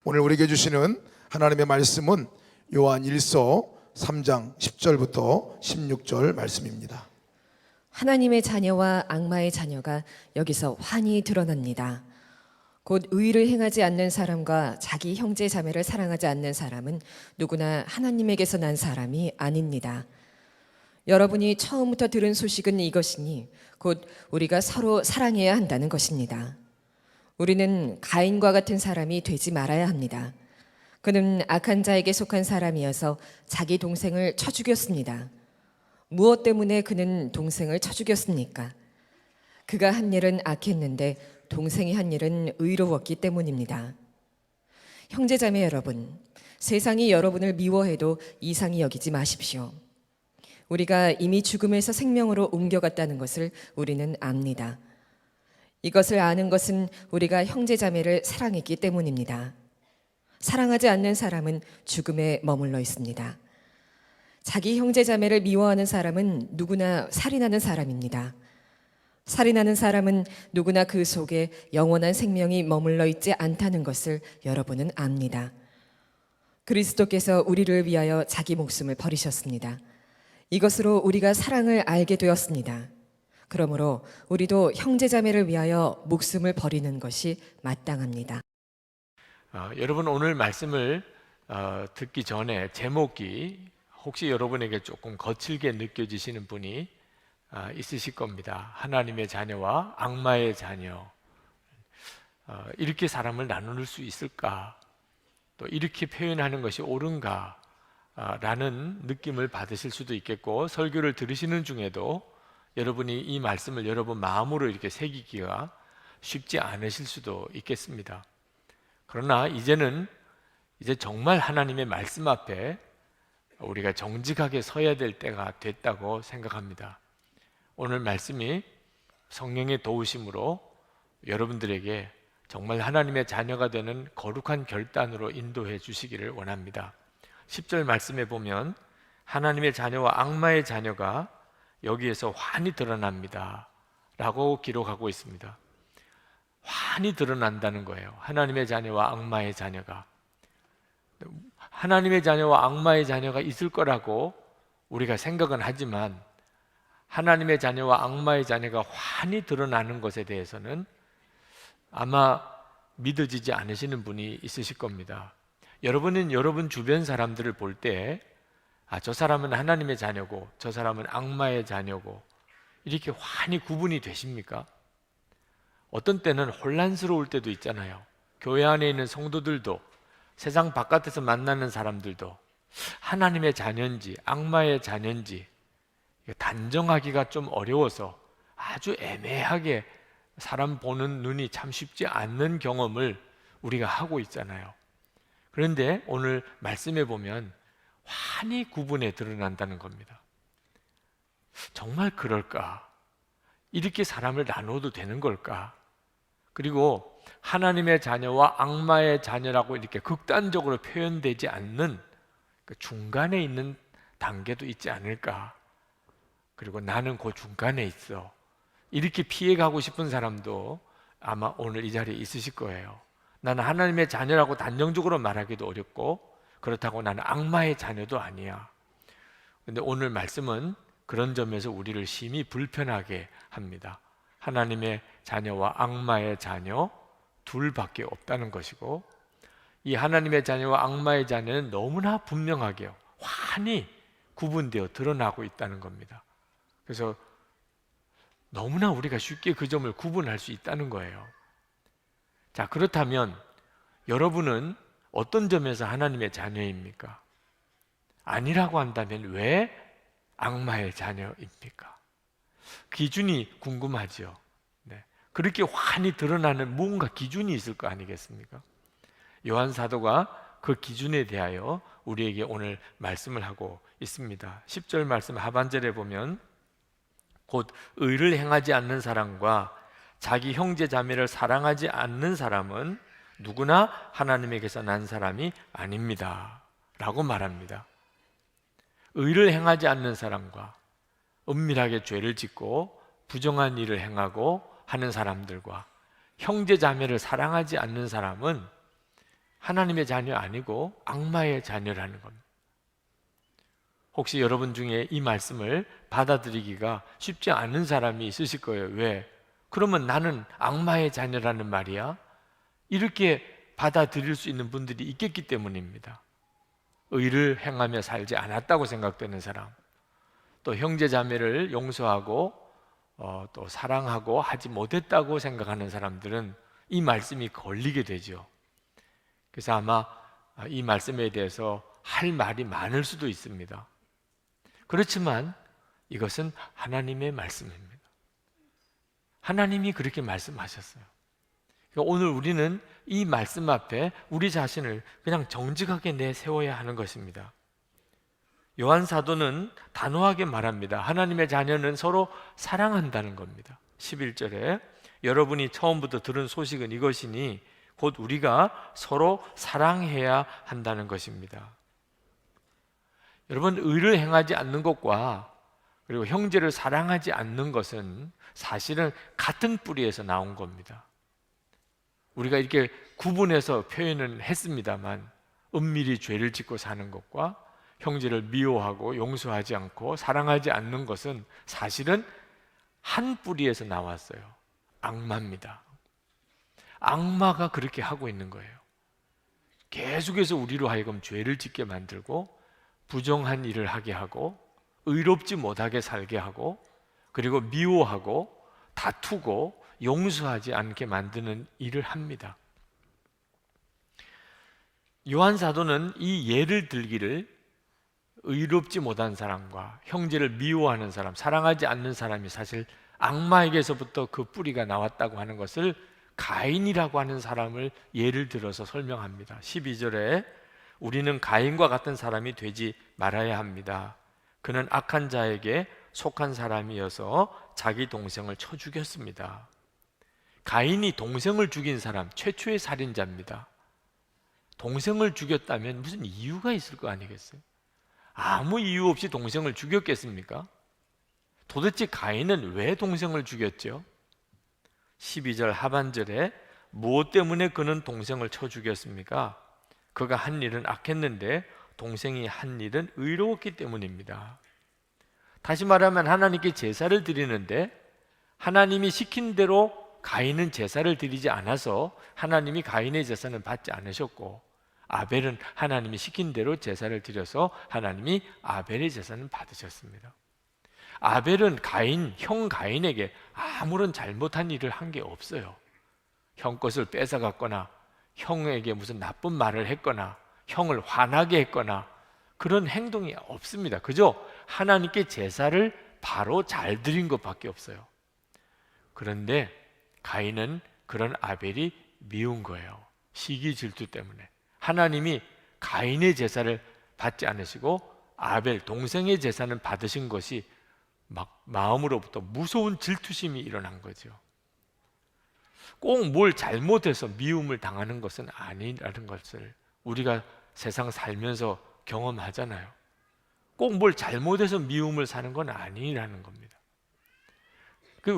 오늘 우리에게 주시는 하나님의 말씀은 요한 1서 3장 10절부터 16절 말씀입니다. 하나님의 자녀와 악마의 자녀가 여기서 환히 드러납니다. 곧 의를 행하지 않는 사람과 자기 형제 자매를 사랑하지 않는 사람은 누구나 하나님에게서 난 사람이 아닙니다. 여러분이 처음부터 들은 소식은 이것이니 곧 우리가 서로 사랑해야 한다는 것입니다. 우리는 가인과 같은 사람이 되지 말아야 합니다. 그는 악한 자에게 속한 사람이어서 자기 동생을 쳐 죽였습니다. 무엇 때문에 그는 동생을 쳐 죽였습니까? 그가 한 일은 악했는데 동생이 한 일은 의로웠기 때문입니다. 형제자매 여러분, 세상이 여러분을 미워해도 이상히 여기지 마십시오. 우리가 이미 죽음에서 생명으로 옮겨갔다는 것을 우리는 압니다. 이것을 아는 것은 우리가 형제자매를 사랑했기 때문입니다. 사랑하지 않는 사람은 죽음에 머물러 있습니다. 자기 형제자매를 미워하는 사람은 누구나 살인하는 사람입니다. 살인하는 사람은 누구나 그 속에 영원한 생명이 머물러 있지 않다는 것을 여러분은 압니다. 그리스도께서 우리를 위하여 자기 목숨을 버리셨습니다. 이것으로 우리가 사랑을 알게 되었습니다. 그러므로 우리도 형제자매를 위하여 목숨을 버리는 것이 마땅합니다. 여러분 오늘 말씀을 듣기 전에 제목이 혹시 여러분에게 조금 거칠게 느껴지시는 분이 있으실 겁니다. 하나님의 자녀와 악마의 자녀. 이렇게 사람을 나눌 수 있을까? 또 이렇게 표현하는 것이 옳은가? 라는 느낌을 받으실 수도 있겠고, 설교를 들으시는 중에도 여러분이 이 말씀을 여러분 마음으로 이렇게 새기기가 쉽지 않으실 수도 있겠습니다. 그러나 이제 정말 하나님의 말씀 앞에 우리가 정직하게 서야 될 때가 됐다고 생각합니다. 오늘 말씀이 성령의 도우심으로 여러분들에게 정말 하나님의 자녀가 되는 거룩한 결단으로 인도해 주시기를 원합니다. 10절 말씀에 보면 하나님의 자녀와 악마의 자녀가 여기에서 환히 드러납니다 라고 기록하고 있습니다. 환히 드러난다는 거예요. 하나님의 자녀와 악마의 자녀가. 하나님의 자녀와 악마의 자녀가 있을 거라고 우리가 생각은 하지만 하나님의 자녀와 악마의 자녀가 환히 드러나는 것에 대해서는 아마 믿어지지 않으시는 분이 있으실 겁니다. 여러분은 여러분 주변 사람들을 볼 때 저 사람은 하나님의 자녀고 저 사람은 악마의 자녀고 이렇게 환히 구분이 되십니까? 어떤 때는 혼란스러울 때도 있잖아요. 교회 안에 있는 성도들도 세상 바깥에서 만나는 사람들도 하나님의 자녀인지 악마의 자녀인지 단정하기가 좀 어려워서 아주 애매하게 사람 보는 눈이 참 쉽지 않는 경험을 우리가 하고 있잖아요. 그런데 오늘 말씀에 보면 환히 구분해 드러난다는 겁니다. 정말 그럴까? 이렇게 사람을 나눠도 되는 걸까? 그리고 하나님의 자녀와 악마의 자녀라고 이렇게 극단적으로 표현되지 않는 그 중간에 있는 단계도 있지 않을까? 그리고 나는 그 중간에 있어. 이렇게 피해가고 싶은 사람도 아마 오늘 이 자리에 있으실 거예요. 나는 하나님의 자녀라고 단정적으로 말하기도 어렵고 그렇다고 나는 악마의 자녀도 아니야. 그런데 오늘 말씀은 그런 점에서 우리를 심히 불편하게 합니다. 하나님의 자녀와 악마의 자녀 둘밖에 없다는 것이고, 이 하나님의 자녀와 악마의 자녀는 너무나 분명하게 환히 구분되어 드러나고 있다는 겁니다. 그래서 너무나 우리가 쉽게 그 점을 구분할 수 있다는 거예요. 자, 그렇다면 여러분은 어떤 점에서 하나님의 자녀입니까? 아니라고 한다면 왜 악마의 자녀입니까? 기준이 궁금하죠. 네. 그렇게 환히 드러나는 뭔가 기준이 있을 거 아니겠습니까? 요한 사도가 그 기준에 대하여 우리에게 오늘 말씀을 하고 있습니다. 10절 말씀 하반절에 보면 곧 의를 행하지 않는 사람과 자기 형제 자매를 사랑하지 않는 사람은 누구나 하나님에게서 난 사람이 아닙니다 라고 말합니다. 의를 행하지 않는 사람과 은밀하게 죄를 짓고 부정한 일을 행하고 하는 사람들과 형제 자매를 사랑하지 않는 사람은 하나님의 자녀 아니고 악마의 자녀라는 겁니다. 혹시 여러분 중에 이 말씀을 받아들이기가 쉽지 않은 사람이 있으실 거예요. 왜? 그러면 나는 악마의 자녀라는 말이야? 이렇게 받아들일 수 있는 분들이 있겠기 때문입니다. 의를 행하며 살지 않았다고 생각되는 사람, 또 형제 자매를 용서하고 또 사랑하고 하지 못했다고 생각하는 사람들은 이 말씀이 걸리게 되죠. 그래서 아마 이 말씀에 대해서 할 말이 많을 수도 있습니다. 그렇지만 이것은 하나님의 말씀입니다. 하나님이 그렇게 말씀하셨어요. 그러니까 오늘 우리는 이 말씀 앞에 우리 자신을 그냥 정직하게 내세워야 하는 것입니다. 요한 사도는 단호하게 말합니다. 하나님의 자녀는 서로 사랑한다는 겁니다. 11절에 여러분이 처음부터 들은 소식은 이것이니 곧 우리가 서로 사랑해야 한다는 것입니다. 여러분, 의를 행하지 않는 것과 그리고 형제를 사랑하지 않는 것은 사실은 같은 뿌리에서 나온 겁니다. 우리가 이렇게 구분해서 표현을 했습니다만 은밀히 죄를 짓고 사는 것과 형제를 미워하고 용서하지 않고 사랑하지 않는 것은 사실은 한 뿌리에서 나왔어요. 악마입니다. 악마가 그렇게 하고 있는 거예요. 계속해서 우리로 하여금 죄를 짓게 만들고 부정한 일을 하게 하고 의롭지 못하게 살게 하고 그리고 미워하고 다투고 용서하지 않게 만드는 일을 합니다. 요한 사도는 이 예를 들기를 의롭지 못한 사람과 형제를 미워하는 사람, 사랑하지 않는 사람이 사실 악마에게서부터 그 뿌리가 나왔다고 하는 것을 가인이라고 하는 사람을 예를 들어서 설명합니다. 12절에 우리는 가인과 같은 사람이 되지 말아야 합니다. 그는 악한 자에게 속한 사람이어서 자기 동생을 쳐 죽였습니다. 가인이 동생을 죽인 사람, 최초의 살인자입니다. 동생을 죽였다면 무슨 이유가 있을 거 아니겠어요? 아무 이유 없이 동생을 죽였겠습니까? 도대체 가인은 왜 동생을 죽였죠? 12절 하반절에 무엇 때문에 그는 동생을 쳐 죽였습니까? 그가 한 일은 악했는데 동생이 한 일은 의로웠기 때문입니다. 다시 말하면 하나님께 제사를 드리는데 하나님이 시킨 대로 가인은 제사를 드리지 않아서 하나님이 가인의 제사는 받지 않으셨고 아벨은 하나님이 시킨 대로 제사를 드려서 하나님이 아벨의 제사는 받으셨습니다. 아벨은 형 가인에게 아무런 잘못한 일을 한 게 없어요. 형 것을 뺏어갔거나 형에게 무슨 나쁜 말을 했거나 형을 화나게 했거나 그런 행동이 없습니다. 그저 하나님께 제사를 바로 잘 드린 것밖에 없어요. 그런데 가인은 그런 아벨이 미운 거예요. 시기 질투 때문에. 하나님이 가인의 제사를 받지 않으시고 아벨 동생의 제사는 받으신 것이 막 마음으로부터 무서운 질투심이 일어난 거죠. 꼭 뭘 잘못해서 미움을 당하는 것은 아니라는 것을 우리가 세상 살면서 경험하잖아요. 꼭 뭘 잘못해서 미움을 사는 건 아니라는 겁니다.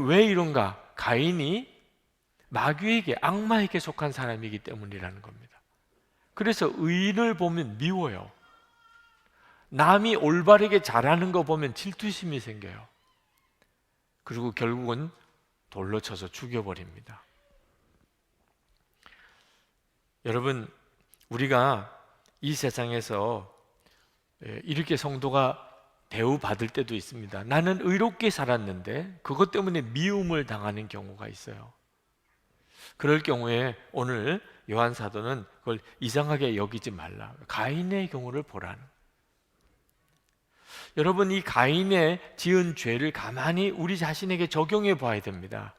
왜 이런가? 가인이 마귀에게, 악마에게 속한 사람이기 때문이라는 겁니다. 그래서 의인을 보면 미워요. 남이 올바르게 잘하는 거 보면 질투심이 생겨요. 그리고 결국은 돌로 쳐서 죽여버립니다. 여러분, 우리가 이 세상에서 이렇게 성도가 대우받을 때도 있습니다. 나는 의롭게 살았는데 그것 때문에 미움을 당하는 경우가 있어요. 그럴 경우에 오늘 요한 사도는 그걸 이상하게 여기지 말라. 가인의 경우를 보라는. 여러분, 이 가인의 지은 죄를 가만히 우리 자신에게 적용해 봐야 됩니다.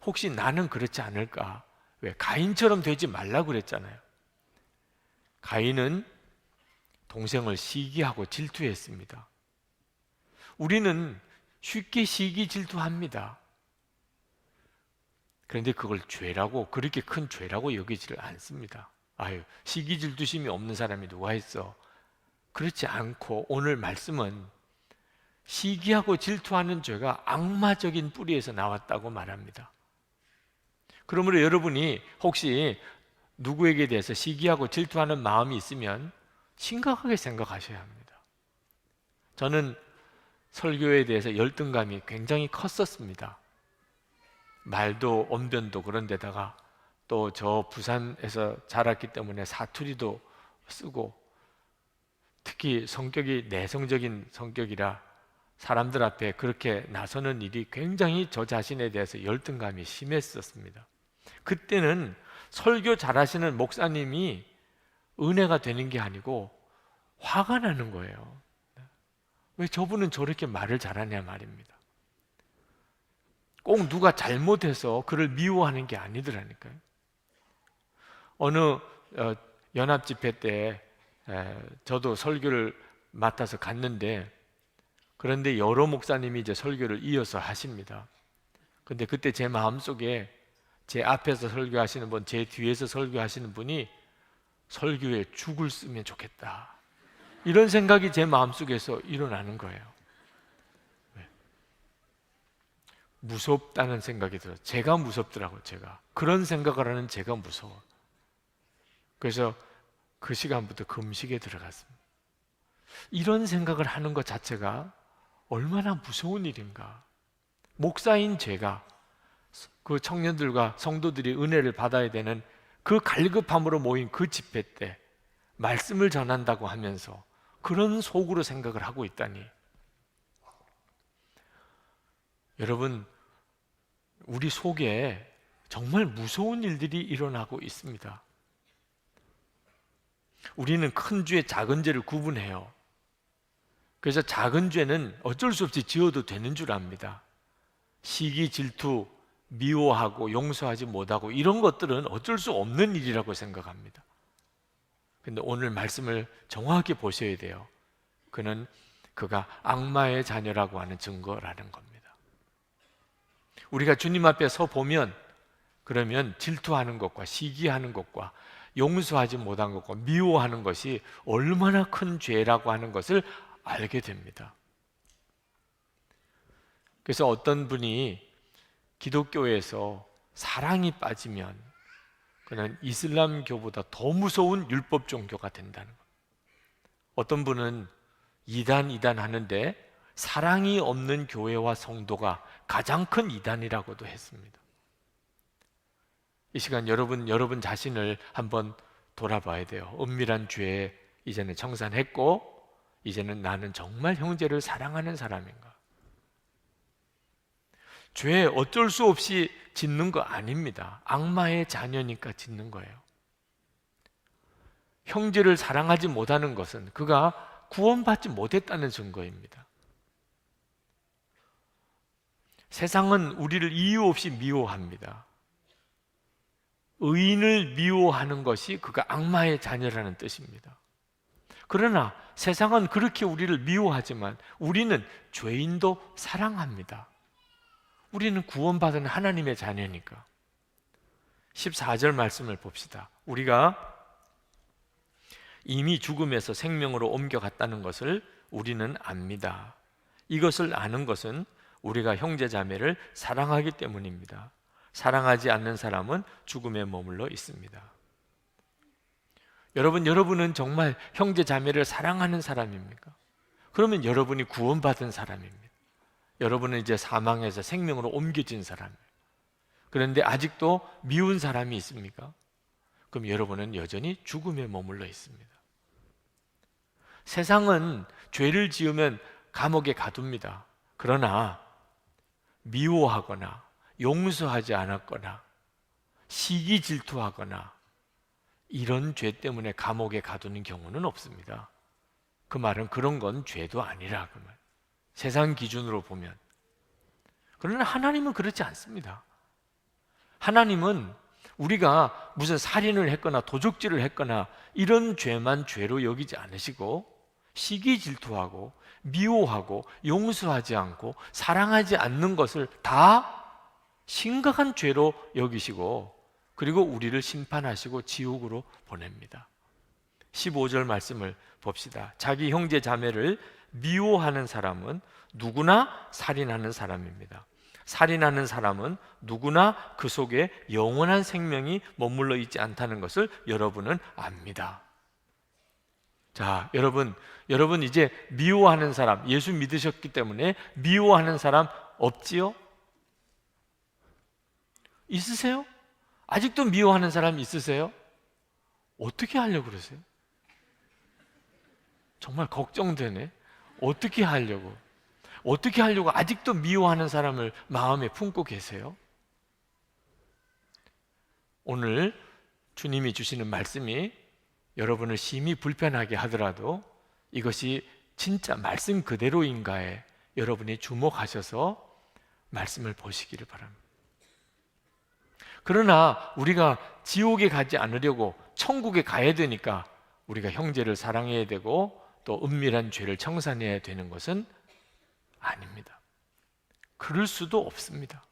혹시 나는 그렇지 않을까? 왜? 가인처럼 되지 말라고 그랬잖아요. 가인은 동생을 시기하고 질투했습니다. 우리는 쉽게 시기 질투합니다. 그런데 그걸 죄라고, 그렇게 큰 죄라고 여기지를 않습니다. 아유, 시기 질투심이 없는 사람이 누가 있어? 그렇지 않고 오늘 말씀은 시기하고 질투하는 죄가 악마적인 뿌리에서 나왔다고 말합니다. 그러므로 여러분이 혹시 누구에게 대해서 시기하고 질투하는 마음이 있으면 심각하게 생각하셔야 합니다. 저는 설교에 대해서 열등감이 굉장히 컸었습니다. 말도 언변도 그런 데다가 또 저 부산에서 자랐기 때문에 사투리도 쓰고 특히 성격이 내성적인 성격이라 사람들 앞에 그렇게 나서는 일이 굉장히 저 자신에 대해서 열등감이 심했었습니다. 그때는 설교 잘하시는 목사님이 은혜가 되는 게 아니고 화가 나는 거예요. 왜 저분은 저렇게 말을 잘하냐 말입니다. 꼭 누가 잘못해서 그를 미워하는 게 아니더라니까요. 어느 연합집회 때 저도 설교를 맡아서 갔는데, 그런데 여러 목사님이 이제 설교를 이어서 하십니다. 근데 그때 제 마음속에 제 앞에서 설교하시는 분, 제 뒤에서 설교하시는 분이 설교에 죽을 쓰면 좋겠다, 이런 생각이 제 마음속에서 일어나는 거예요. 왜? 무섭다는 생각이 들어요. 제가 무섭더라고요. 제가 그런 생각을 하는 제가 무서워. 그래서 그 시간부터 금식에 들어갔습니다. 이런 생각을 하는 것 자체가 얼마나 무서운 일인가. 목사인 제가 그 청년들과 성도들이 은혜를 받아야 되는 그 갈급함으로 모인 그 집회 때 말씀을 전한다고 하면서 그런 속으로 생각을 하고 있다니. 여러분, 우리 속에 정말 무서운 일들이 일어나고 있습니다. 우리는 큰 죄, 작은 죄를 구분해요. 그래서 작은 죄는 어쩔 수 없이 지어도 되는 줄 압니다. 시기, 질투, 미워하고 용서하지 못하고 이런 것들은 어쩔 수 없는 일이라고 생각합니다. 근데 오늘 말씀을 정확히 보셔야 돼요. 그가 악마의 자녀라고 하는 증거라는 겁니다. 우리가 주님 앞에 서 보면, 그러면 질투하는 것과 시기하는 것과 용서하지 못한 것과 미워하는 것이 얼마나 큰 죄라고 하는 것을 알게 됩니다. 그래서 어떤 분이 기독교에서 사랑이 빠지면 그는 이슬람교보다 더 무서운 율법 종교가 된다는 것. 어떤 분은 이단 하는데 사랑이 없는 교회와 성도가 가장 큰 이단이라고도 했습니다. 이 시간 여러분 자신을 한번 돌아봐야 돼요. 은밀한 죄에 이제는 청산했고, 이제는 나는 정말 형제를 사랑하는 사람인가? 죄 어쩔 수 없이 짓는 거 아닙니다. 악마의 자녀니까 짓는 거예요. 형제를 사랑하지 못하는 것은 그가 구원받지 못했다는 증거입니다. 세상은 우리를 이유 없이 미워합니다. 의인을 미워하는 것이 그가 악마의 자녀라는 뜻입니다. 그러나 세상은 그렇게 우리를 미워하지만 우리는 죄인도 사랑합니다. 우리는 구원받은 하나님의 자녀니까. 14절 말씀을 봅시다. 우리가 이미 죽음에서 생명으로 옮겨갔다는 것을 우리는 압니다. 이것을 아는 것은 우리가 형제자매를 사랑하기 때문입니다. 사랑하지 않는 사람은 죽음에 머물러 있습니다. 여러분은 정말 형제자매를 사랑하는 사람입니까? 그러면 여러분이 구원받은 사람입니다. 여러분은 이제 사망에서 생명으로 옮겨진 사람이에요. 그런데 아직도 미운 사람이 있습니까? 그럼 여러분은 여전히 죽음에 머물러 있습니다. 세상은 죄를 지으면 감옥에 가둡니다. 그러나 미워하거나 용서하지 않았거나 시기 질투하거나 이런 죄 때문에 감옥에 가두는 경우는 없습니다. 그 말은 그런 건 죄도 아니라 그 말. 세상 기준으로 보면. 그러나 하나님은 그렇지 않습니다. 하나님은 우리가 무슨 살인을 했거나 도적질을 했거나 이런 죄만 죄로 여기지 않으시고 시기 질투하고 미워하고 용서하지 않고 사랑하지 않는 것을 다 심각한 죄로 여기시고 그리고 우리를 심판하시고 지옥으로 보냅니다. 15절 말씀을 봅시다. 자기 형제 자매를 미워하는 사람은 누구나 살인하는 사람입니다. 살인하는 사람은 누구나 그 속에 영원한 생명이 머물러 있지 않다는 것을 여러분은 압니다. 자, 여러분 이제 미워하는 사람, 예수 믿으셨기 때문에 미워하는 사람 없지요? 있으세요? 아직도 미워하는 사람 있으세요? 어떻게 하려고 그러세요? 정말 걱정되네. 어떻게 하려고 아직도 미워하는 사람을 마음에 품고 계세요? 오늘 주님이 주시는 말씀이 여러분을 심히 불편하게 하더라도 이것이 진짜 말씀 그대로인가에 여러분이 주목하셔서 말씀을 보시기를 바랍니다. 그러나 우리가 지옥에 가지 않으려고 천국에 가야 되니까 우리가 형제를 사랑해야 되고 또 은밀한 죄를 청산해야 되는 것은 아닙니다. 그럴 수도 없습니다.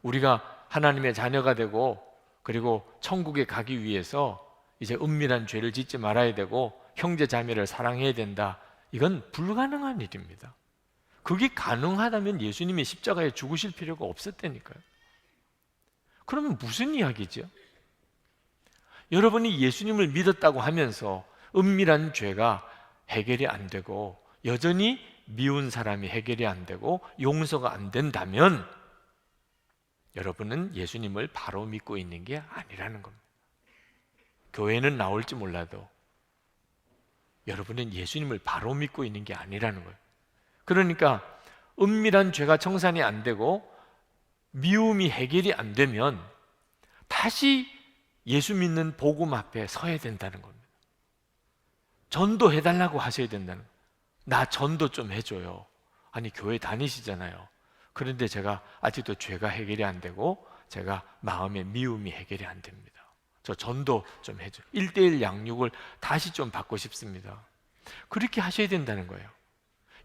우리가 하나님의 자녀가 되고 그리고 천국에 가기 위해서 이제 은밀한 죄를 짓지 말아야 되고 형제 자매를 사랑해야 된다. 이건 불가능한 일입니다. 그게 가능하다면 예수님이 십자가에 죽으실 필요가 없었다니까요. 그러면 무슨 이야기죠? 여러분이 예수님을 믿었다고 하면서 은밀한 죄가 해결이 안 되고 여전히 미운 사람이 해결이 안 되고 용서가 안 된다면 여러분은 예수님을 바로 믿고 있는 게 아니라는 겁니다. 교회는 나올지 몰라도 여러분은 예수님을 바로 믿고 있는 게 아니라는 거예요. 그러니까 은밀한 죄가 청산이 안 되고 미움이 해결이 안 되면 다시 예수 믿는 복음 앞에 서야 된다는 겁니다. 전도해달라고 하셔야 된다는 거예요. 나 전도 좀 해줘요. 아니 교회 다니시잖아요. 그런데 제가 아직도 죄가 해결이 안 되고 제가 마음의 미움이 해결이 안 됩니다. 저 전도 좀 해줘. 1:1 양육을 다시 좀 받고 싶습니다. 그렇게 하셔야 된다는 거예요.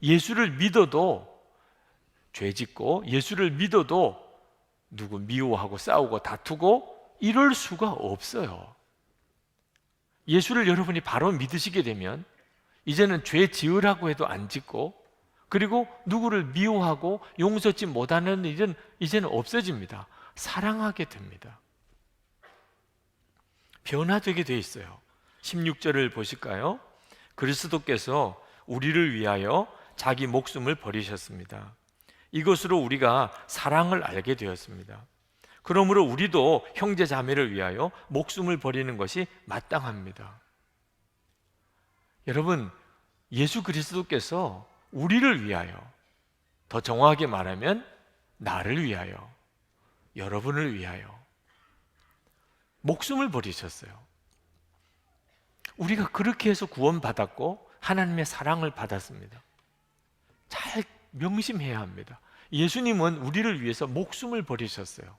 예수를 믿어도 죄 짓고 예수를 믿어도 누구 미워하고 싸우고 다투고 이럴 수가 없어요. 예수를 여러분이 바로 믿으시게 되면 이제는 죄 지으라고 해도 안 짓고 그리고 누구를 미워하고 용서치 못하는 일은 이제는 없어집니다. 사랑하게 됩니다. 변화되게 돼 있어요. 16절을 보실까요? 그리스도께서 우리를 위하여 자기 목숨을 버리셨습니다. 이것으로 우리가 사랑을 알게 되었습니다. 그러므로 우리도 형제 자매를 위하여 목숨을 버리는 것이 마땅합니다. 여러분, 예수 그리스도께서 우리를 위하여, 더 정확하게 말하면 나를 위하여, 여러분을 위하여 목숨을 버리셨어요. 우리가 그렇게 해서 구원받았고 하나님의 사랑을 받았습니다. 잘 명심해야 합니다. 예수님은 우리를 위해서 목숨을 버리셨어요.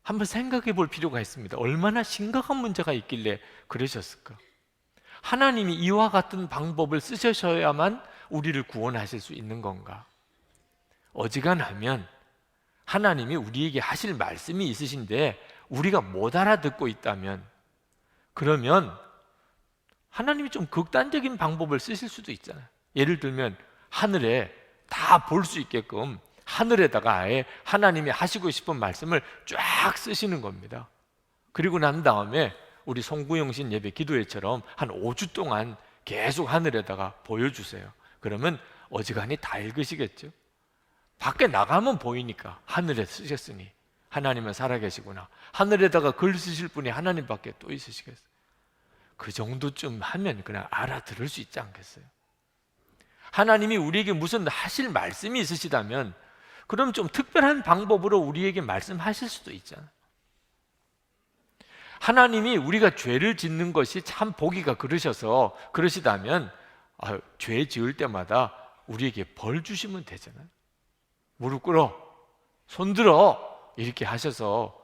한번 생각해 볼 필요가 있습니다. 얼마나 심각한 문제가 있길래 그러셨을까? 하나님이 이와 같은 방법을 쓰셔야만 우리를 구원하실 수 있는 건가? 어지간하면 하나님이 우리에게 하실 말씀이 있으신데 우리가 못 알아듣고 있다면 그러면 하나님이 좀 극단적인 방법을 쓰실 수도 있잖아요. 예를 들면 하늘에 다 볼 수 있게끔 하늘에다가 아예 하나님이 하시고 싶은 말씀을 쫙 쓰시는 겁니다. 그리고 난 다음에 우리 송구영신 예배 기도회처럼 한 5주 동안 계속 하늘에다가 보여주세요. 그러면 어지간히 다 읽으시겠죠? 밖에 나가면 보이니까 하늘에 쓰셨으니 하나님은 살아계시구나. 하늘에다가 글 쓰실 분이 하나님밖에 또 있으시겠어요? 그 정도쯤 하면 그냥 알아들을 수 있지 않겠어요? 하나님이 우리에게 무슨 하실 말씀이 있으시다면 그럼 좀 특별한 방법으로 우리에게 말씀하실 수도 있잖아요. 하나님이 우리가 죄를 짓는 것이 참 보기가 그러셔서 그러시다면 죄 지을 때마다 우리에게 벌 주시면 되잖아요. 무릎 꿇어, 손 들어 이렇게 하셔서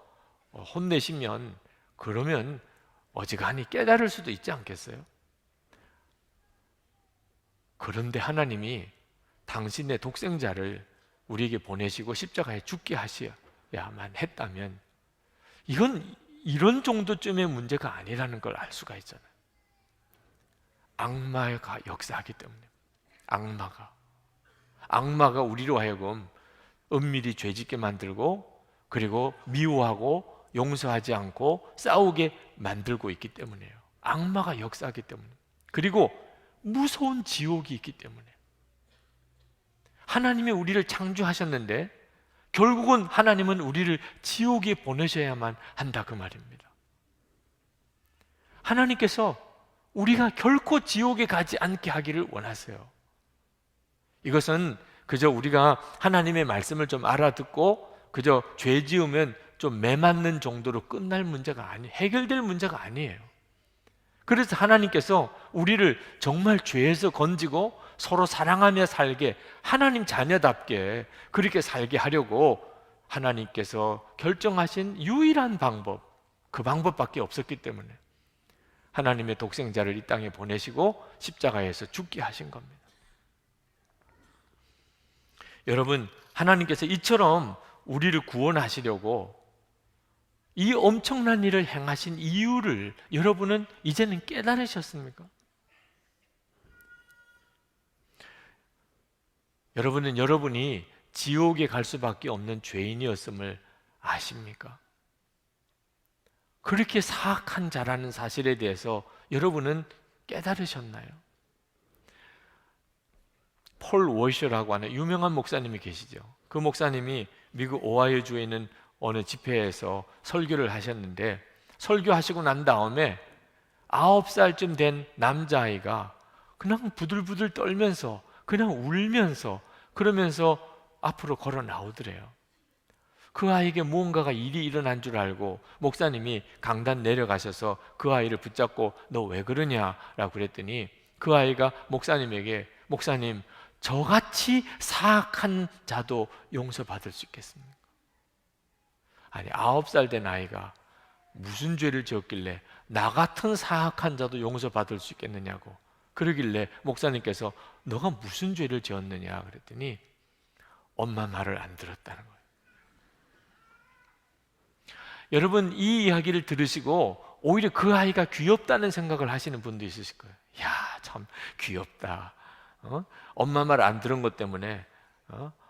혼내시면 그러면 어지간히 깨달을 수도 있지 않겠어요? 그런데 하나님이 당신의 독생자를 우리에게 보내시고 십자가에 죽게 하셔야만 했다면 이건 이런 정도쯤의 문제가 아니라는 걸 알 수가 있잖아요. 악마가 역사하기 때문에 악마가 우리로 하여금 은밀히 죄짓게 만들고, 그리고 미워하고 용서하지 않고 싸우게 만들고 있기 때문이에요. 악마가 역사하기 때문에. 그리고 무서운 지옥이 있기 때문에. 하나님이 우리를 창조하셨는데 결국은 하나님은 우리를 지옥에 보내셔야만 한다, 그 말입니다. 하나님께서 우리가 결코 지옥에 가지 않게 하기를 원하세요. 이것은 그저 우리가 하나님의 말씀을 좀 알아듣고 그저 죄 지으면 좀 매맞는 정도로 끝날 문제가 해결될 문제가 아니에요. 그래서 하나님께서 우리를 정말 죄에서 건지고 서로 사랑하며 살게, 하나님 자녀답게 그렇게 살게 하려고 하나님께서 결정하신 유일한 방법, 그 방법밖에 없었기 때문에 하나님의 독생자를 이 땅에 보내시고 십자가에서 죽게 하신 겁니다. 여러분, 하나님께서 이처럼 우리를 구원하시려고 이 엄청난 일을 행하신 이유를 여러분은 이제는 깨달으셨습니까? 여러분은 여러분이 지옥에 갈 수밖에 없는 죄인이었음을 아십니까? 그렇게 사악한 자라는 사실에 대해서 여러분은 깨달으셨나요? 폴 워셔라고 하는 유명한 목사님이 계시죠. 그 목사님이 미국 오하이오주에 있는 어느 집회에서 설교를 하셨는데, 설교하시고 난 다음에 9살쯤 된 남자아이가 그냥 부들부들 떨면서 그냥 울면서 그러면서 앞으로 걸어 나오더래요. 그 아이에게 무언가가 일이 일어난 줄 알고 목사님이 강단 내려가셔서 그 아이를 붙잡고 너 왜 그러냐라고 그랬더니 그 아이가 목사님에게, 목사님, 저같이 사악한 자도 용서받을 수 있겠습니까? 아니, 9살 된 아이가 무슨 죄를 지었길래 나 같은 사악한 자도 용서받을 수 있겠느냐고 그러길래 목사님께서 너가 무슨 죄를 지었느냐 그랬더니 엄마 말을 안 들었다는 거예요. 여러분, 이 이야기를 들으시고 오히려 그 아이가 귀엽다는 생각을 하시는 분도 있으실 거예요. 야, 참 귀엽다. 엄마 말 안 들은 것 때문에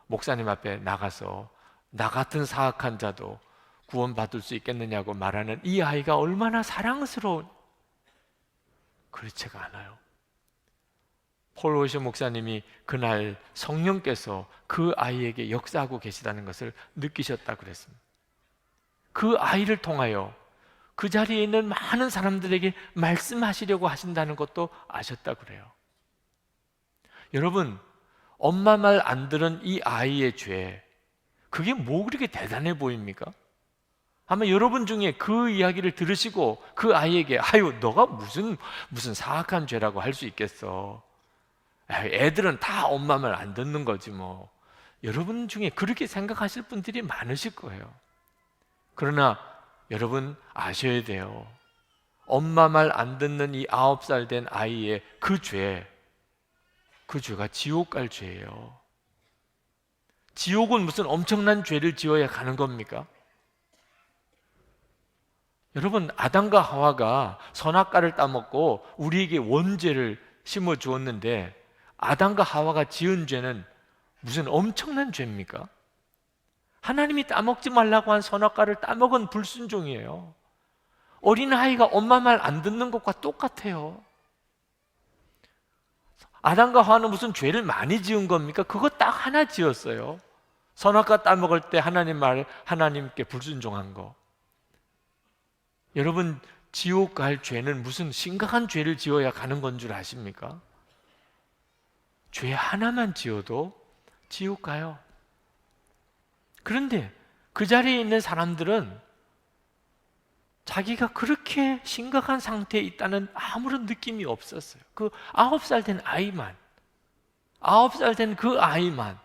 목사님 앞에 나가서 나 같은 사악한 자도 구원받을 수 있겠느냐고 말하는 이 아이가 얼마나 사랑스러운. 그렇지가 않아요. 폴 워셔 목사님이 그날 성령께서 그 아이에게 역사하고 계시다는 것을 느끼셨다고 그랬습니다. 그 아이를 통하여 그 자리에 있는 많은 사람들에게 말씀하시려고 하신다는 것도 아셨다고 그래요. 여러분, 엄마 말 안 들은 이 아이의 죄, 그게 뭐 그렇게 대단해 보입니까? 아마 여러분 중에 그 이야기를 들으시고 그 아이에게 아유, 너가 무슨 사악한 죄라고 할 수 있겠어. 애들은 다 엄마 말 안 듣는 거지 뭐. 여러분 중에 그렇게 생각하실 분들이 많으실 거예요. 그러나 여러분 아셔야 돼요. 엄마 말 안 듣는 이 9살 된 아이의 그 죄가 지옥 갈 죄예요. 지옥은 무슨 엄청난 죄를 지어야 가는 겁니까? 여러분, 아담과 하와가 선악과를 따먹고 우리에게 원죄를 심어 주었는데 아담과 하와가 지은 죄는 무슨 엄청난 죄입니까? 하나님이 따먹지 말라고 한 선악과를 따먹은 불순종이에요. 어린아이가 엄마 말 안 듣는 것과 똑같아요. 아담과 하와는 무슨 죄를 많이 지은 겁니까? 그거 딱 하나 지었어요. 선악과 따먹을 때 하나님 말, 하나님께 불순종한 거. 여러분, 지옥 갈 죄는 무슨 심각한 죄를 지어야 가는 건 줄 아십니까? 죄 하나만 지어도 지옥 가요. 그런데 그 자리에 있는 사람들은 자기가 그렇게 심각한 상태에 있다는 아무런 느낌이 없었어요. 그 9살 된 아이만, 9살 된 그 아이만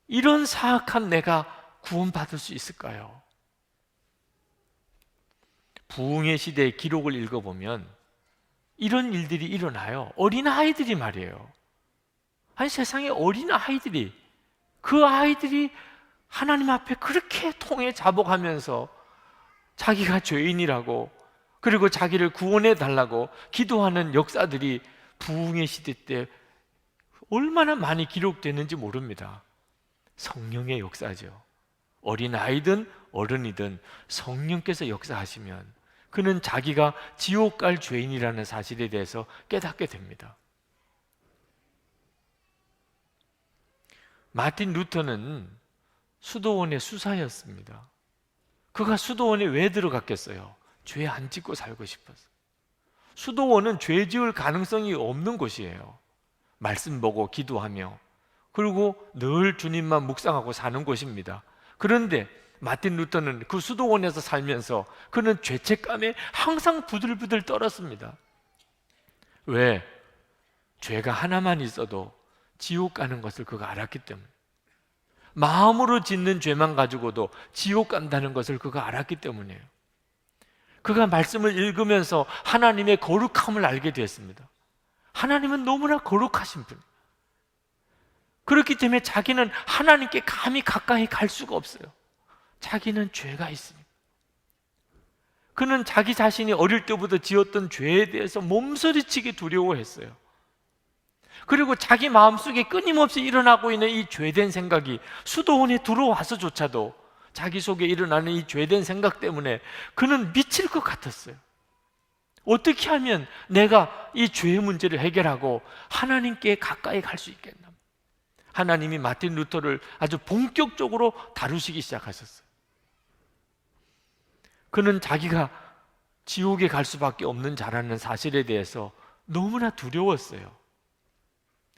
이런 사악한 내가 구원받을 수 있을까요? 부흥의 시대의 기록을 읽어보면 이런 일들이 일어나요. 어린아이들이 말이에요. 아니, 세상에 어린아이들이, 그 아이들이 하나님 앞에 그렇게 통해 자복하면서 자기가 죄인이라고, 그리고 자기를 구원해 달라고 기도하는 역사들이 부흥의 시대 때 얼마나 많이 기록되는지 모릅니다. 성령의 역사죠. 어린아이든 어른이든 성령께서 역사하시면 그는 자기가 지옥 갈 죄인이라는 사실에 대해서 깨닫게 됩니다. 마틴 루터는 수도원의 수사였습니다. 그가 수도원에 왜 들어갔겠어요? 죄 안 짓고 살고 싶어서. 수도원은 죄 지을 가능성이 없는 곳이에요. 말씀 보고 기도하며 그리고 늘 주님만 묵상하고 사는 곳입니다. 그런데 마틴 루터는 그 수도원에서 살면서 그는 죄책감에 항상 부들부들 떨었습니다. 왜? 죄가 하나만 있어도 지옥 가는 것을 그가 알았기 때문에, 마음으로 짓는 죄만 가지고도 지옥 간다는 것을 그가 알았기 때문이에요. 그가 말씀을 읽으면서 하나님의 거룩함을 알게 되었습니다. 하나님은 너무나 거룩하신 분. 그렇기 때문에 자기는 하나님께 감히 가까이 갈 수가 없어요. 자기는 죄가 있으니까. 그는 자기 자신이 어릴 때부터 지었던 죄에 대해서 몸서리치게 두려워했어요. 그리고 자기 마음속에 끊임없이 일어나고 있는 이 죄된 생각이 수도원에 들어와서조차도 자기 속에 일어나는 이 죄된 생각 때문에 그는 미칠 것 같았어요. 어떻게 하면 내가 이 죄의 문제를 해결하고 하나님께 가까이 갈 수 있겠나? 하나님이 마틴 루터를 아주 본격적으로 다루시기 시작하셨어요. 그는 자기가 지옥에 갈 수밖에 없는 자라는 사실에 대해서 너무나 두려웠어요.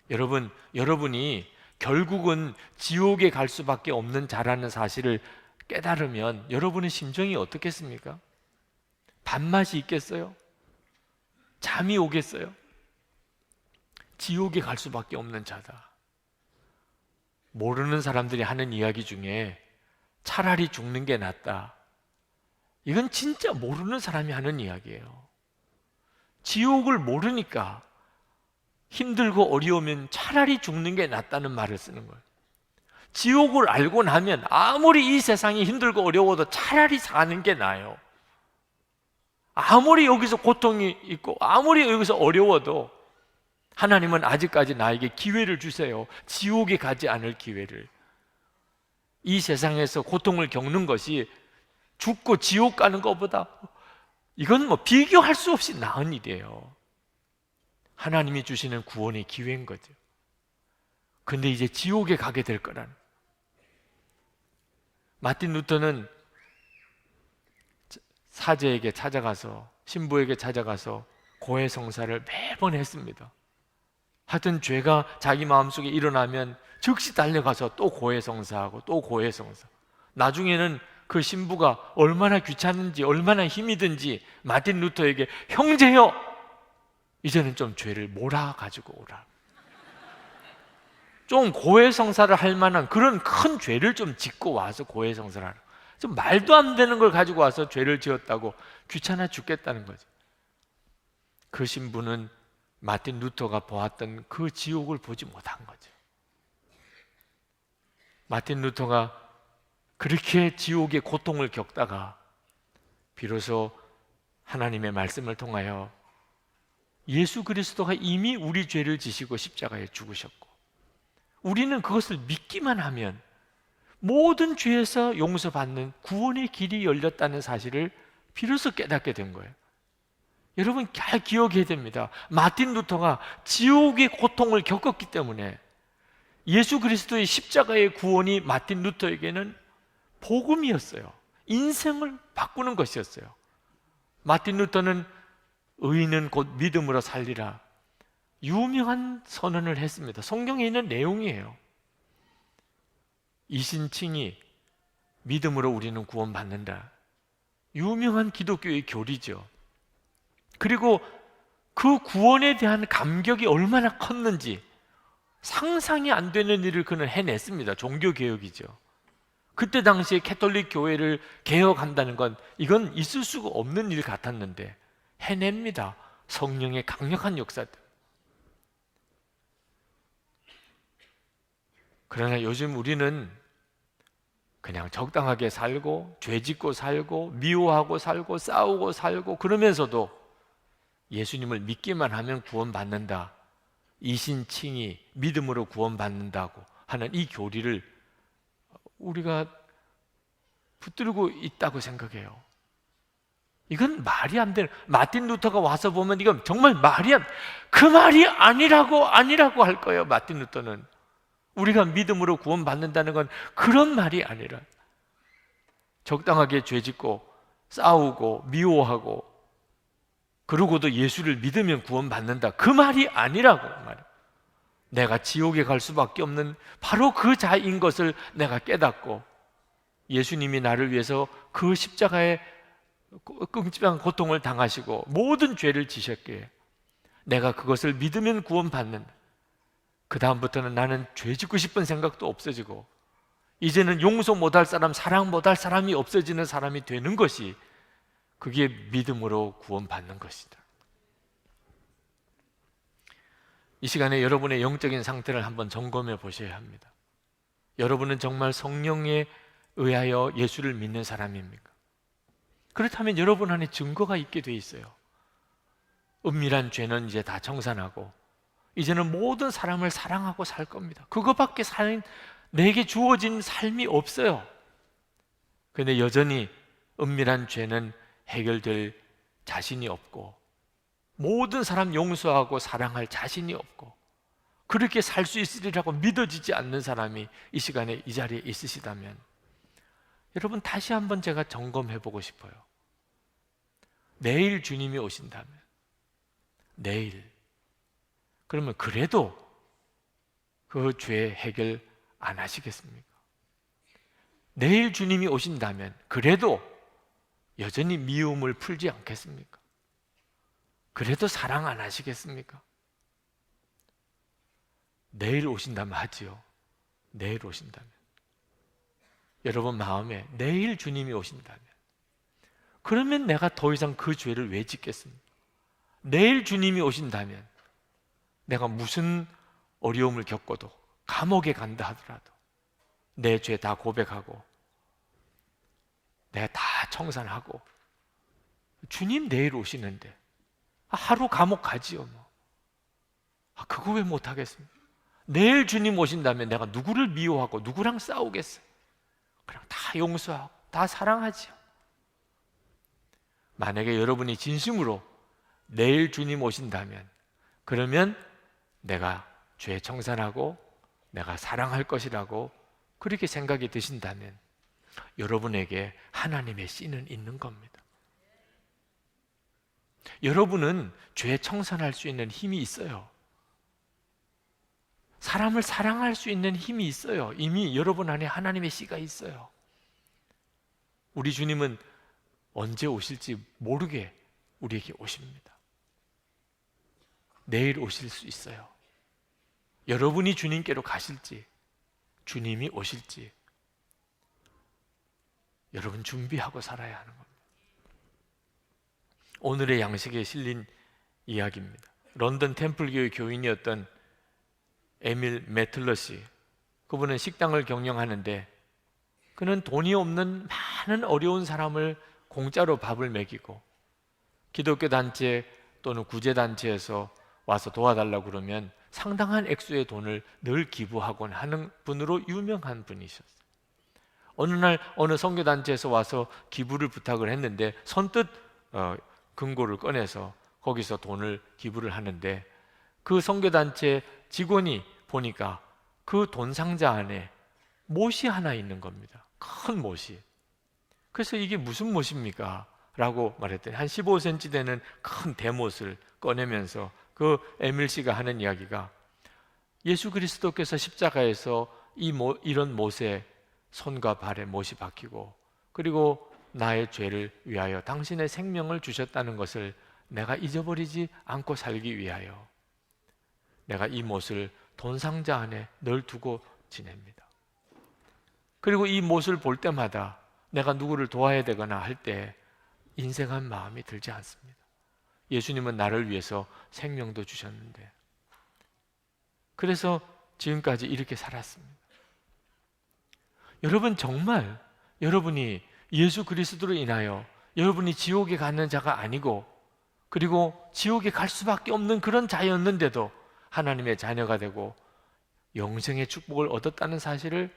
여러분, 여러분이 결국은 지옥에 갈 수밖에 없는 자라는 사실을 깨달으면 여러분의 심정이 어떻겠습니까? 밥맛이 있겠어요? 잠이 오겠어요? 지옥에 갈 수밖에 없는 자다. 모르는 사람들이 하는 이야기 중에 차라리 죽는 게 낫다. 이건 진짜 모르는 사람이 하는 이야기예요. 지옥을 모르니까 힘들고 어려우면 차라리 죽는 게 낫다는 말을 쓰는 거예요. 지옥을 알고 나면 아무리 이 세상이 힘들고 어려워도 차라리 사는 게 나아요. 아무리 여기서 고통이 있고 아무리 여기서 어려워도 하나님은 아직까지 나에게 기회를 주세요. 지옥에 가지 않을 기회를. 이 세상에서 고통을 겪는 것이 죽고 지옥 가는 것보다 이건 뭐 비교할 수 없이 나은 일이에요. 하나님이 주시는 구원의 기회인 거죠. 근데 이제 지옥에 가게 될 거라는. 마틴 루터는 사제에게 찾아가서, 신부에게 찾아가서 고해성사를 매번 했습니다. 하여튼 죄가 자기 마음속에 일어나면 즉시 달려가서 또 고해성사하고 또 고해성사. 나중에는 그 신부가 얼마나 귀찮은지 얼마나 힘이 든지 마틴 루터에게 형제여, 이제는 좀 죄를 몰아가지고 오라. 좀 고해성사를 할 만한 그런 큰 죄를 좀 짓고 와서 고해성사를 하라. 좀 말도 안 되는 걸 가지고 와서 죄를 지었다고 귀찮아 죽겠다는 거죠. 그 신부는 마틴 루터가 보았던 그 지옥을 보지 못한 거죠. 마틴 루터가 그렇게 지옥의 고통을 겪다가 비로소 하나님의 말씀을 통하여 예수 그리스도가 이미 우리 죄를 지시고 십자가에 죽으셨고 우리는 그것을 믿기만 하면 모든 죄에서 용서받는 구원의 길이 열렸다는 사실을 비로소 깨닫게 된 거예요. 여러분 잘 기억해야 됩니다. 마틴 루터가 지옥의 고통을 겪었기 때문에 예수 그리스도의 십자가의 구원이 마틴 루터에게는 복음이었어요. 인생을 바꾸는 것이었어요. 마틴 루터는 의인은 곧 믿음으로 살리라, 유명한 선언을 했습니다. 성경에 있는 내용이에요. 이신칭이 믿음으로 우리는 구원받는다. 유명한 기독교의 교리죠. 그리고 그 구원에 대한 감격이 얼마나 컸는지 상상이 안 되는 일을 그는 해냈습니다. 종교개혁이죠. 그때 당시에 캐톨릭 교회를 개혁한다는 건 이건 있을 수가 없는 일 같았는데 해냅니다. 성령의 강력한 역사들. 그러나 요즘 우리는 그냥 적당하게 살고 죄 짓고 살고 미워하고 살고 싸우고 살고 그러면서도 예수님을 믿기만 하면 구원받는다, 이신칭이 믿음으로 구원받는다고 하는 이 교리를 우리가 붙들고 있다고 생각해요. 이건 말이 안 되는, 마틴 루터가 와서 보면 이건 정말 그 말이 아니라고 할 거예요. 마틴 루터는 우리가 믿음으로 구원받는다는 건 그런 말이 아니라, 적당하게 죄짓고 싸우고 미워하고 그러고도 예수를 믿으면 구원받는다, 그 말이 아니라고 말이에요. 내가 지옥에 갈 수밖에 없는 바로 그 자인 것을 내가 깨닫고, 예수님이 나를 위해서 그 십자가에 끔찍한 고통을 당하시고 모든 죄를 지셨기에 내가 그것을 믿으면 구원받는다. 그 다음부터는 나는 죄 짓고 싶은 생각도 없어지고, 이제는 용서 못할 사람, 사랑 못할 사람이 없어지는 사람이 되는 것이, 그게 믿음으로 구원받는 것이다. 이 시간에 여러분의 영적인 상태를 한번 점검해 보셔야 합니다. 여러분은 정말 성령에 의하여 예수를 믿는 사람입니까? 그렇다면 여러분 안에 증거가 있게 돼 있어요. 은밀한 죄는 이제 다 청산하고 이제는 모든 사람을 사랑하고 살 겁니다. 그거밖에 내게 주어진 삶이 없어요. 그런데 여전히 은밀한 죄는 해결될 자신이 없고, 모든 사람 용서하고 사랑할 자신이 없고, 그렇게 살 수 있으리라고 믿어지지 않는 사람이 이 시간에 이 자리에 있으시다면, 여러분 다시 한번 제가 점검해 보고 싶어요. 내일 주님이 오신다면, 내일, 그러면 그래도 그 죄 해결 안 하시겠습니까? 내일 주님이 오신다면 그래도 여전히 미움을 풀지 않겠습니까? 그래도 사랑 안 하시겠습니까? 내일 오신다면 하지요. 내일 오신다면, 여러분 마음에 내일 주님이 오신다면, 그러면 내가 더 이상 그 죄를 왜 짓겠습니까? 내일 주님이 오신다면 내가 무슨 어려움을 겪어도, 감옥에 간다 하더라도 내 죄 다 고백하고 내가 다 청산하고, 주님 내일 오시는데 하루 감옥 가지요 뭐. 그거 왜 못하겠습니까? 내일 주님 오신다면 내가 누구를 미워하고 누구랑 싸우겠어요? 그냥 다 용서하고 다 사랑하지요. 만약에 여러분이 진심으로 내일 주님 오신다면, 그러면 내가 죄 청산하고 내가 사랑할 것이라고 그렇게 생각이 드신다면 여러분에게 하나님의 씨는 있는 겁니다. 여러분은 죄 청산할 수 있는 힘이 있어요. 사람을 사랑할 수 있는 힘이 있어요. 이미 여러분 안에 하나님의 씨가 있어요. 우리 주님은 언제 오실지 모르게 우리에게 오십니다. 내일 오실 수 있어요. 여러분이 주님께로 가실지, 주님이 오실지, 여러분 준비하고 살아야 하는 겁니다. 오늘의 양식에 실린 이야기입니다. 런던 템플교의 교인이었던 에밀 매틀러시, 그분은 식당을 경영하는데 그는 돈이 없는 많은 어려운 사람을 공짜로 밥을 먹이고, 기독교 단체 또는 구제단체에서 와서 도와달라고 그러면 상당한 액수의 돈을 늘 기부하곤 하는 분으로 유명한 분이셨어요. 어느 날 어느 선교단체에서 와서 기부를 부탁을 했는데 선뜻 금고를 꺼내서 거기서 돈을 기부를 하는데, 그 선교단체 직원이 보니까 그 돈 상자 안에 못이 하나 있는 겁니다. 큰 못이. 그래서 이게 무슨 못입니까? 라고 말했더니 한 15cm 되는 큰 대못을 꺼내면서 그 에밀 씨가 하는 이야기가, 예수 그리스도께서 십자가에서 이런 못에 손과 발에 못이 박히고, 그리고 나의 죄를 위하여 당신의 생명을 주셨다는 것을 내가 잊어버리지 않고 살기 위하여 내가 이 못을 돈 상자 안에 늘 두고 지냅니다. 그리고 이 못을 볼 때마다 내가 누구를 도와야 되거나 할 때 인색한 마음이 들지 않습니다. 예수님은 나를 위해서 생명도 주셨는데, 그래서 지금까지 이렇게 살았습니다. 여러분, 정말 여러분이 예수 그리스도로 인하여 여러분이 지옥에 가는 자가 아니고, 그리고 지옥에 갈 수밖에 없는 그런 자였는데도 하나님의 자녀가 되고 영생의 축복을 얻었다는 사실을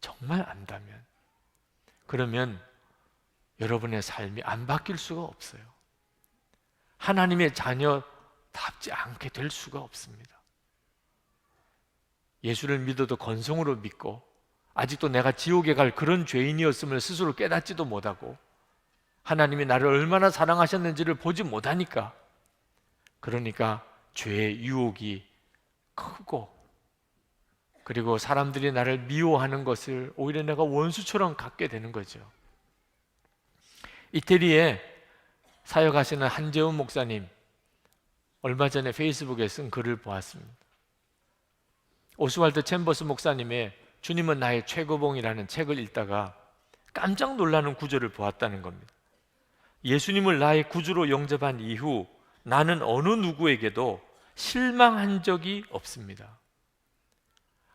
정말 안다면, 그러면 여러분의 삶이 안 바뀔 수가 없어요. 하나님의 자녀답지 않게 될 수가 없습니다. 예수를 믿어도 건성으로 믿고 아직도 내가 지옥에 갈 그런 죄인이었음을 스스로 깨닫지도 못하고 하나님이 나를 얼마나 사랑하셨는지를 보지 못하니까, 그러니까 죄의 유혹이 크고, 그리고 사람들이 나를 미워하는 것을 오히려 내가 원수처럼 갖게 되는 거죠. 이태리에 사역하시는 한재훈 목사님, 얼마 전에 페이스북에 쓴 글을 보았습니다. 오스왈드 챔버스 목사님의 주님은 나의 최고봉이라는 책을 읽다가 깜짝 놀라는 구절을 보았다는 겁니다. 예수님을 나의 구주로 영접한 이후 나는 어느 누구에게도 실망한 적이 없습니다.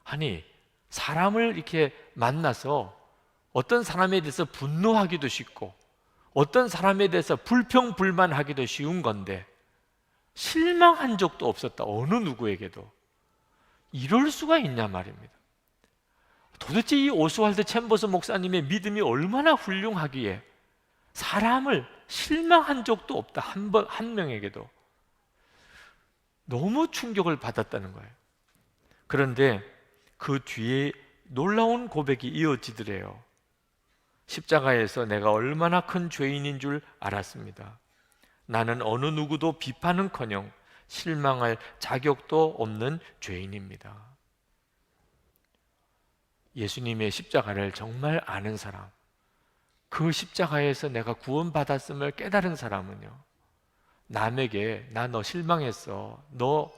아니, 사람을 이렇게 만나서 어떤 사람에 대해서 분노하기도 쉽고 어떤 사람에 대해서 불평불만하기도 쉬운 건데 실망한 적도 없었다, 어느 누구에게도. 이럴 수가 있냐 말입니다. 도대체 이 오스왈드 챔버스 목사님의 믿음이 얼마나 훌륭하기에 사람을 실망한 적도 없다, 한 명에게도. 너무 충격을 받았다는 거예요. 그런데 그 뒤에 놀라운 고백이 이어지더래요. 십자가에서 내가 얼마나 큰 죄인인 줄 알았습니다. 나는 어느 누구도 비판은커녕 실망할 자격도 없는 죄인입니다. 예수님의 십자가를 정말 아는 사람, 그 십자가에서 내가 구원받았음을 깨달은 사람은요, 남에게 나 너 실망했어, 너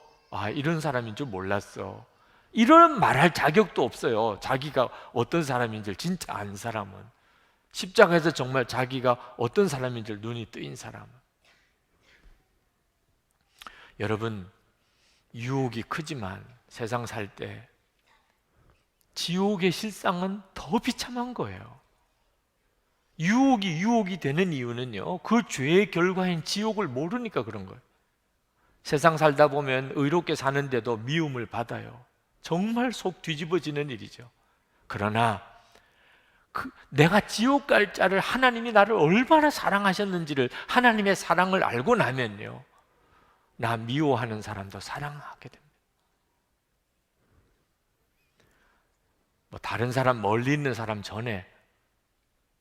이런 사람인 줄 몰랐어, 이런 말할 자격도 없어요. 자기가 어떤 사람인지 진짜 안 사람은, 십자가에서 정말 자기가 어떤 사람인지 눈이 뜨인 사람은. 여러분, 유혹이 크지만 세상 살 때 지옥의 실상은 더 비참한 거예요. 유혹이 되는 이유는요, 그 죄의 결과인 지옥을 모르니까 그런 거예요. 세상 살다 보면 의롭게 사는데도 미움을 받아요. 정말 속 뒤집어지는 일이죠. 그러나 내가 지옥 갈 자를 하나님이 나를 얼마나 사랑하셨는지를, 하나님의 사랑을 알고 나면요, 나 미워하는 사람도 사랑하게 됩니다. 다른 사람, 멀리 있는 사람 전에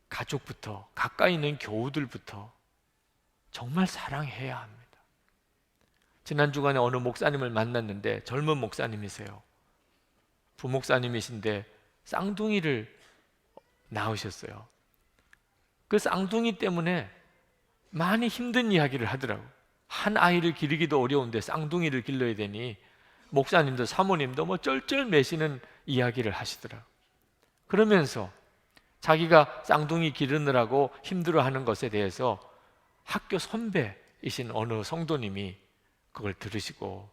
가족부터, 가까이 있는 교우들부터 정말 사랑해야 합니다. 지난 주간에 어느 목사님을 만났는데 젊은 목사님이세요. 부목사님이신데 쌍둥이를 낳으셨어요. 그 쌍둥이 때문에 많이 힘든 이야기를 하더라고요. 한 아이를 기르기도 어려운데 쌍둥이를 길러야 되니 목사님도 사모님도 쩔쩔매시는 이야기를 하시더라고요. 그러면서 자기가 쌍둥이 기르느라고 힘들어하는 것에 대해서 학교 선배이신 어느 성도님이 그걸 들으시고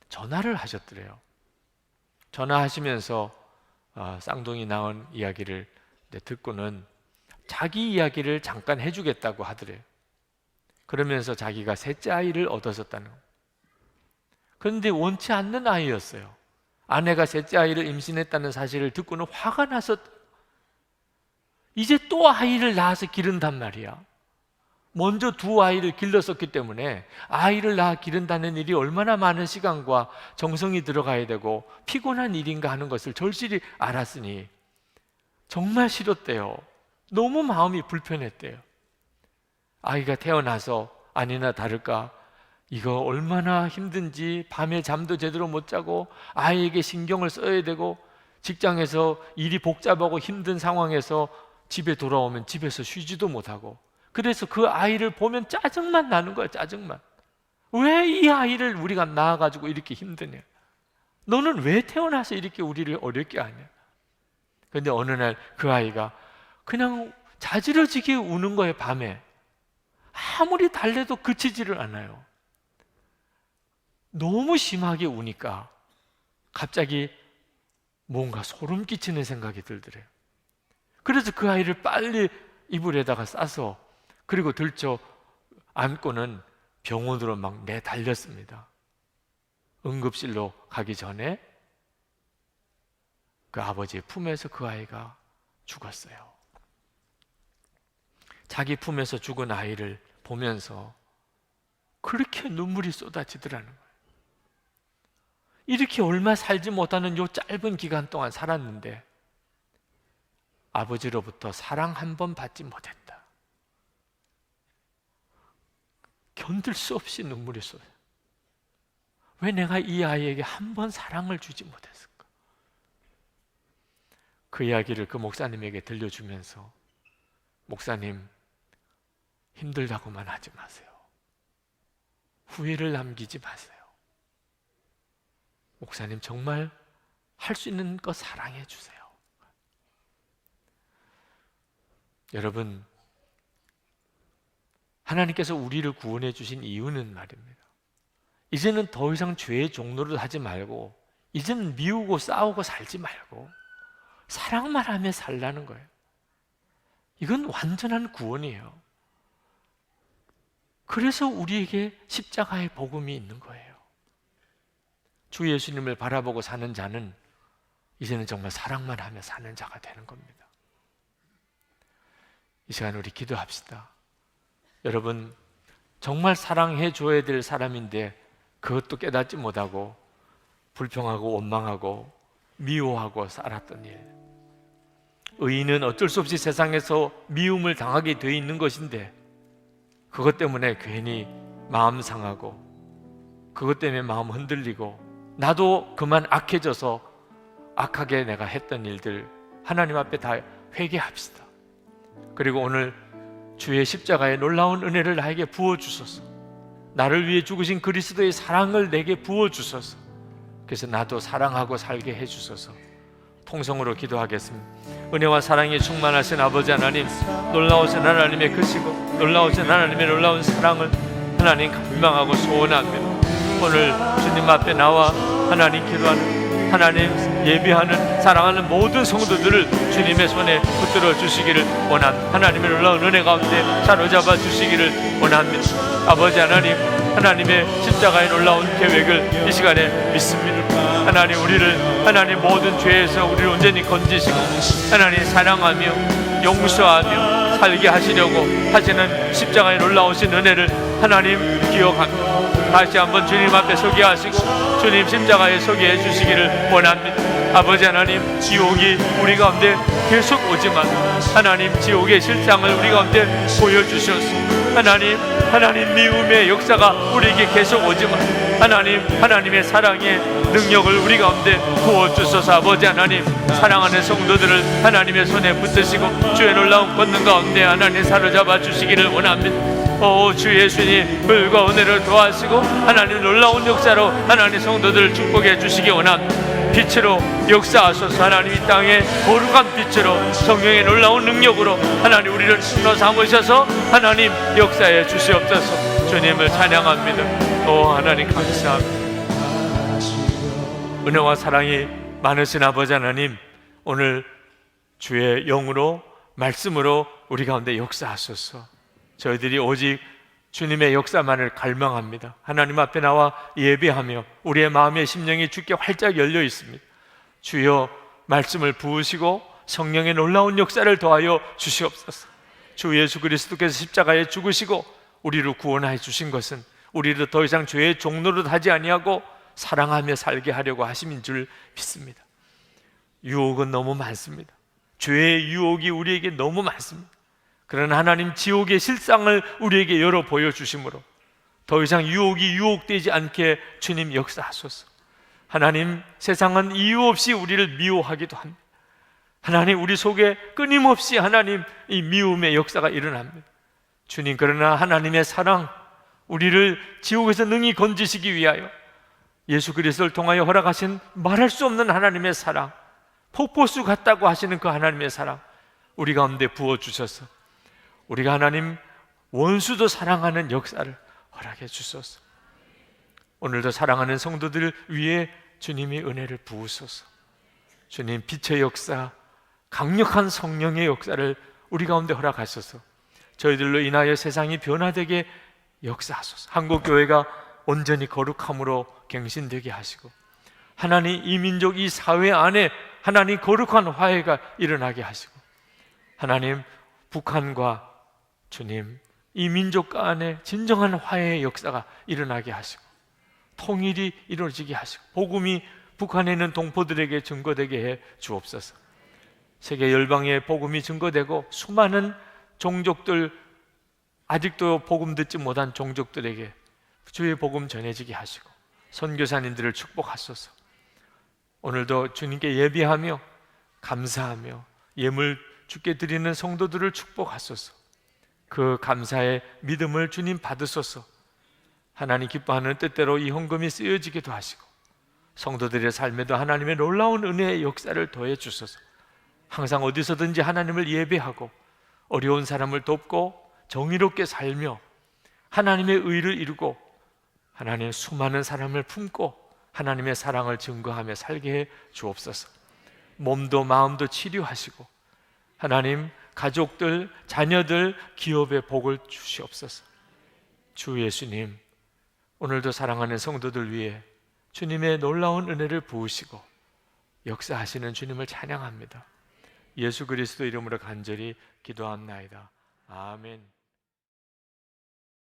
전화를 하셨더래요. 전화하시면서 쌍둥이 낳은 이야기를 듣고는 자기 이야기를 잠깐 해주겠다고 하더래요. 그러면서 자기가 셋째 아이를 얻었었다는 거예요. 그런데 원치 않는 아이였어요. 아내가 셋째 아이를 임신했다는 사실을 듣고는 화가 나서 이제 또 아이를 낳아서 기른단 말이야. 먼저 두 아이를 길렀었기 때문에 아이를 낳아 기른다는 일이 얼마나 많은 시간과 정성이 들어가야 되고 피곤한 일인가 하는 것을 절실히 알았으니 정말 싫었대요. 너무 마음이 불편했대요. 아이가 태어나서 아니나 다를까 이거 얼마나 힘든지 밤에 잠도 제대로 못 자고 아이에게 신경을 써야 되고 직장에서 일이 복잡하고 힘든 상황에서 집에 돌아오면 집에서 쉬지도 못하고, 그래서 그 아이를 보면 짜증만 나는 거야. 짜증만. 왜 이 아이를 우리가 낳아가지고 이렇게 힘드냐, 너는 왜 태어나서 이렇게 우리를 어렵게 하냐. 그런데 어느 날 그 아이가 그냥 자지러지게 우는 거예요. 밤에 아무리 달래도 그치지를 않아요. 너무 심하게 우니까 갑자기 뭔가 소름 끼치는 생각이 들더래요. 그래서 그 아이를 빨리 이불에다가 싸서 그리고 들쳐 안고는 병원으로 막 내달렸습니다. 응급실로 가기 전에 그 아버지의 품에서 그 아이가 죽었어요. 자기 품에서 죽은 아이를 보면서 그렇게 눈물이 쏟아지더라는 거예요. 이렇게 얼마 살지 못하는 요 짧은 기간 동안 살았는데 아버지로부터 사랑 한 번 받지 못했다. 견딜 수 없이 눈물이 쏟아요. 왜 내가 이 아이에게 한 번 사랑을 주지 못했을까? 그 이야기를 그 목사님에게 들려주면서 목사님, 힘들다고만 하지 마세요. 후회를 남기지 마세요. 목사님 정말 할 수 있는 거 사랑해 주세요. 여러분, 하나님께서 우리를 구원해 주신 이유는 말입니다. 이제는 더 이상 죄의 종로를 하지 말고 이제는 미우고 싸우고 살지 말고 사랑만 하며 살라는 거예요. 이건 완전한 구원이에요. 그래서 우리에게 십자가의 복음이 있는 거예요. 주 예수님을 바라보고 사는 자는 이제는 정말 사랑만 하며 사는 자가 되는 겁니다. 이 시간 우리 기도합시다. 여러분, 정말 사랑해 줘야 될 사람인데 그것도 깨닫지 못하고 불평하고 원망하고 미워하고 살았던 일, 의인은 어쩔 수 없이 세상에서 미움을 당하게 돼 있는 것인데 그것 때문에 괜히 마음 상하고 그것 때문에 마음 흔들리고 나도 그만 악해져서 악하게 내가 했던 일들 하나님 앞에 다 회개합시다. 그리고 오늘 주의 십자가의 놀라운 은혜를 나에게 부어주소서. 나를 위해 죽으신 그리스도의 사랑을 내게 부어주소서. 그래서 나도 사랑하고 살게 해주소서. 통성으로 기도하겠습니다. 은혜와 사랑이 충만하신 아버지 하나님, 놀라우신 하나님의 크시고 놀라우신 하나님의 놀라운 사랑을 하나님 갈망하고 소원합니다. 오늘 주님 앞에 나와 하나님 기도하는, 하나님 예비하는, 사랑하는 모든 성도들을 주님의 손에 붙들어 주시기를 원합니다. 하나님의 놀라운 은혜 가운데 사로잡아 주시기를 원합니다. 아버지 하나님, 하나님의 십자가의 놀라운 계획을 이 시간에 믿습니다. 하나님, 우리를 하나님 모든 죄에서 우리를 온전히 건지시고 하나님 사랑하며 용서하며 살게 하시려고 하시는 십자가의 놀라우신 은혜를 하나님 기억합니다. 다시 한번 주님 앞에 서게 하시고 주님 십자가에 서게 해주시기를 원합니다. 아버지 하나님, 지옥이 우리 가운데 계속 오지만 하나님 지옥의 실상을 우리 가운데 보여주셔서 하나님 미움의 역사가 우리에게 계속 오지만 하나님의 사랑의 능력을 우리 가운데 부어주소서. 아버지 하나님, 사랑하는 성도들을 하나님의 손에 붙드시고 주의 놀라운 권능 가운데 하나님 사로잡아 주시기를 원합니다. 오 주 예수님, 불과 은혜를 도와주시고 하나님 놀라운 역사로 하나님 성도들을 축복해 주시기 원합니다. 빛으로 역사하소서. 하나님 이 땅에 거룩한 빛으로 성령의 놀라운 능력으로 하나님 우리를 신로 삼으셔서 하나님 역사해 주시옵소서. 주님을 찬양합니다. 오 하나님 감사합니다. 은혜와 사랑이 많으신 아버지 하나님, 오늘 주의 영으로 말씀으로 우리 가운데 역사하소서. 저희들이 오직 주님의 역사만을 갈망합니다. 하나님 앞에 나와 예배하며 우리의 마음의 심령이 주께 활짝 열려 있습니다. 주여 말씀을 부으시고 성령의 놀라운 역사를 더하여 주시옵소서. 주 예수 그리스도께서 십자가에 죽으시고 우리를 구원하여 주신 것은 우리를 더 이상 죄의 종노릇 하지 아니하고 사랑하며 살게 하려고 하심인 줄 믿습니다. 유혹은 너무 많습니다. 죄의 유혹이 우리에게 너무 많습니다. 그러나 하나님 지옥의 실상을 우리에게 열어 보여주심으로 더 이상 유혹이 유혹되지 않게 주님 역사하소서. 하나님, 세상은 이유 없이 우리를 미워하기도 합니다. 하나님, 우리 속에 끊임없이 하나님 이 미움의 역사가 일어납니다. 주님, 그러나 하나님의 사랑, 우리를 지옥에서 능히 건지시기 위하여 예수 그리스도를 통하여 허락하신 말할 수 없는 하나님의 사랑, 폭포수 같다고 하시는 그 하나님의 사랑 우리 가운데 부어주셔서 우리가 하나님 원수도 사랑하는 역사를 허락해 주소서. 오늘도 사랑하는 성도들 위해 주님이 은혜를 부으소서. 주님 빛의 역사, 강력한 성령의 역사를 우리 가운데 허락하소서. 저희들로 인하여 세상이 변화되게 역사하소서. 한국교회가 온전히 거룩함으로 갱신되게 하시고 하나님 이 민족 이 사회 안에 하나님 거룩한 화해가 일어나게 하시고 하나님, 북한과 주님, 이 민족 간에 진정한 화해의 역사가 일어나게 하시고 통일이 이루어지게 하시고 복음이 북한에 있는 동포들에게 증거되게 해 주옵소서. 세계 열방에 복음이 증거되고 수많은 종족들, 아직도 복음 듣지 못한 종족들에게 주의 복음 전해지게 하시고 선교사님들을 축복하소서. 오늘도 주님께 예배하며 감사하며 예물 주께 드리는 성도들을 축복하소서. 그 감사의 믿음을 주님 받으소서. 하나님 기뻐하는 뜻대로 이 헌금이 쓰여지기도 하시고 성도들의 삶에도 하나님의 놀라운 은혜의 역사를 더해 주소서. 항상 어디서든지 하나님을 예배하고 어려운 사람을 돕고 정의롭게 살며 하나님의 의를 이루고 하나님의 수많은 사람을 품고 하나님의 사랑을 증거하며 살게 해 주옵소서. 몸도 마음도 치료하시고 하나님, 가족들, 자녀들, 기업의 복을 주시옵소서. 주 예수님, 오늘도 사랑하는 성도들 위해 주님의 놀라운 은혜를 부으시고 역사하시는 주님을 찬양합니다. 예수 그리스도 이름으로 간절히 기도합나이다. 아멘.